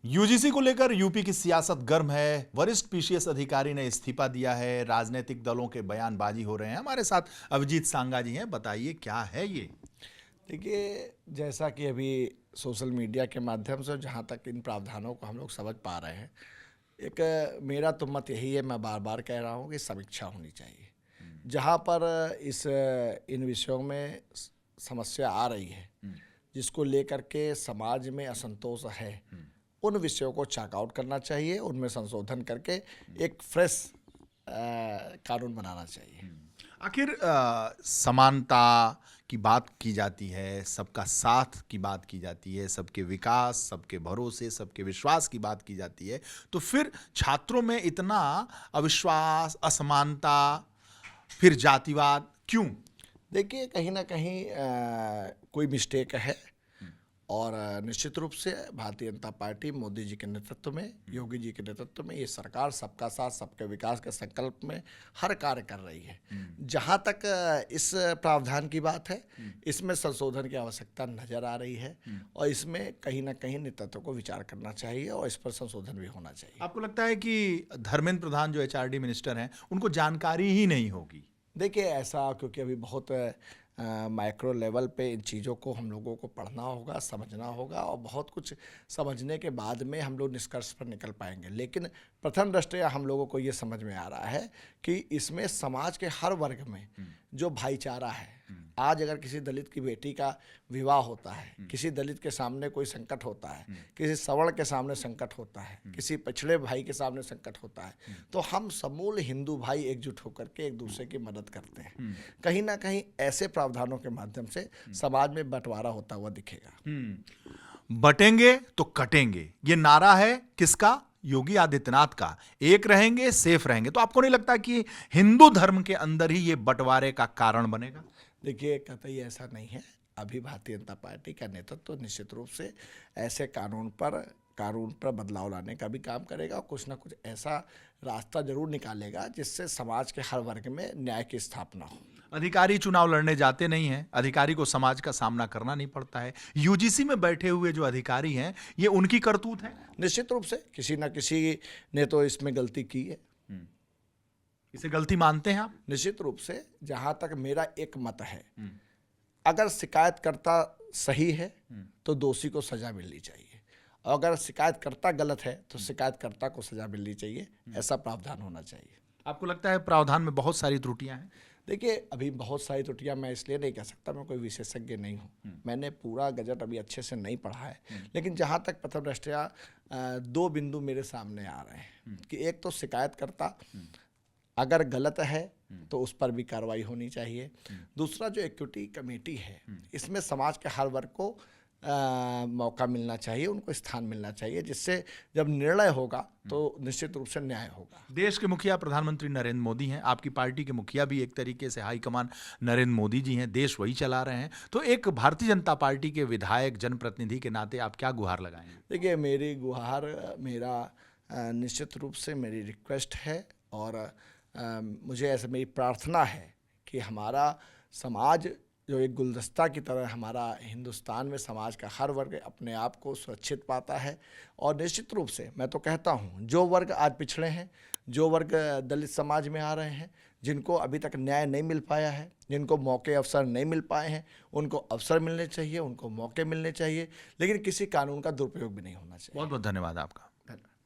UGC को लेकर UP की सियासत गर्म है। वरिष्ठ पीसीएस अधिकारी ने इस्तीफा दिया है। राजनीतिक दलों के बयानबाजी हो रहे हैं। हमारे साथ अभिजीत सांगा जी हैं। बताइए क्या है ये। देखिए, जैसा कि अभी सोशल मीडिया के माध्यम से जहाँ तक इन प्रावधानों को हम लोग समझ पा रहे हैं, एक मेरा तो मत यही है, मैं बार बार कह रहा हूँ कि समीक्षा होनी चाहिए। जहाँ पर इन विषयों में समस्या आ रही है, जिसको लेकर के समाज में असंतोष है, उन विषयों को चेकआउट करना चाहिए, उनमें संशोधन करके एक फ्रेश कानून बनाना चाहिए। आखिर समानता की बात की जाती है, सबका साथ की बात की जाती है, सबके विकास, सबके भरोसे, सबके विश्वास की बात की जाती है, तो फिर छात्रों में इतना अविश्वास, असमानता, फिर जातिवाद क्यों? देखिए, कहीं ना कहीं कोई मिस्टेक है और निश्चित रूप से भारतीय जनता पार्टी मोदी जी के नेतृत्व में, योगी जी के नेतृत्व में ये सरकार सबका साथ सबके विकास के संकल्प में हर कार्य कर रही है। जहाँ तक इस प्रावधान की बात है, इसमें संशोधन की आवश्यकता नजर आ रही है और इसमें कहीं ना कहीं नेतृत्व को विचार करना चाहिए और इस पर संशोधन भी होना चाहिए। आपको लगता है कि धर्मेंद्र प्रधान जो एचआरडी मिनिस्टर हैं, उनको जानकारी ही नहीं होगी? देखिए, ऐसा क्योंकि अभी बहुत माइक्रो लेवल पे इन चीज़ों को हम लोगों को पढ़ना होगा, समझना होगा और बहुत कुछ समझने के बाद में हम लोग निष्कर्ष पर निकल पाएंगे। लेकिन प्रथम दृष्टया हम लोगों को ये समझ में आ रहा है कि इसमें समाज के हर वर्ग में जो भाईचारा है, आज अगर किसी दलित की बेटी का विवाह होता है, किसी दलित के सामने कोई संकट होता है, किसी सवर्ण के सामने संकट होता है, किसी पिछड़े भाई के सामने संकट होता है, तो हम समूल हिंदू भाई एकजुट होकर के एक दूसरे की मदद करते हैं। कहीं ना कहीं ऐसे प्रावधानों के माध्यम से समाज में बंटवारा होता हुआ दिखेगा। बटेंगे तो कटेंगे, ये नारा है किसका? योगी आदित्यनाथ का। एक रहेंगे, सेफ रहेंगे। तो आपको नहीं लगता कि हिंदू धर्म के अंदर ही ये बंटवारे का कारण बनेगा? देखिए, कतई ऐसा नहीं है। अभी भारतीय जनता पार्टी का नेतृत्व तो निश्चित रूप से ऐसे कानून पर बदलाव लाने का भी काम करेगा और कुछ ना कुछ ऐसा रास्ता जरूर निकालेगा जिससे समाज के हर वर्ग में न्याय की स्थापना हो। अधिकारी चुनाव लड़ने जाते नहीं हैं, अधिकारी को समाज का सामना करना नहीं पड़ता है। यूजीसी में बैठे हुए जो अधिकारी हैं, ये उनकी करतूत है? निश्चित रूप से किसी ना किसी ने तो इसमें गलती की है। इसे गलती मानते हैं आप? निश्चित रूप से, जहां तक मेरा एक मत है, अगर शिकायतकर्ता सही है तो दोषी को सजा मिलनी चाहिए, और अगर शिकायतकर्ता गलत है तो शिकायतकर्ता को सजा मिलनी चाहिए। ऐसा प्रावधान होना चाहिए। आपको लगता है प्रावधान में बहुत सारी त्रुटियां हैं? देखिए, अभी बहुत सारी त्रुटियां मैं इसलिए नहीं कह सकता, मैं कोई विशेषज्ञ नहीं हूँ, मैंने पूरा गजट अभी अच्छे से नहीं पढ़ा है। लेकिन जहाँ तक प्रथम दृष्टया दो बिंदु मेरे सामने आ रहे हैं कि एक तो शिकायतकर्ता अगर गलत है तो उस पर भी कार्रवाई होनी चाहिए। दूसरा, जो इक्विटी कमेटी है, इसमें समाज के हर वर्ग को मौका मिलना चाहिए, उनको स्थान मिलना चाहिए, जिससे जब निर्णय होगा तो निश्चित रूप से न्याय होगा। देश के मुखिया प्रधानमंत्री नरेंद्र मोदी हैं। आपकी पार्टी के मुखिया भी एक तरीके से हाईकमान नरेंद्र मोदी जी हैं। देश वही चला रहे हैं। तो एक भारतीय जनता पार्टी के विधायक, जनप्रतिनिधि के नाते आप क्या गुहार लगाएंगे? देखिए, मेरी गुहार, मेरा निश्चित रूप से मेरी रिक्वेस्ट है और मुझे ऐसा मेरी प्रार्थना है कि हमारा समाज जो एक गुलदस्ता की तरह, हमारा हिंदुस्तान में समाज का हर वर्ग अपने आप को सुरक्षित पाता है। और निश्चित रूप से मैं तो कहता हूँ, जो वर्ग आज पिछड़े हैं, जो वर्ग दलित समाज में आ रहे हैं, जिनको अभी तक न्याय नहीं मिल पाया है, जिनको मौके अवसर नहीं मिल पाए हैं, उनको अवसर मिलने चाहिए, उनको मौके मिलने चाहिए, लेकिन किसी कानून का दुरुपयोग भी नहीं होना चाहिए। बहुत बहुत धन्यवाद आपका।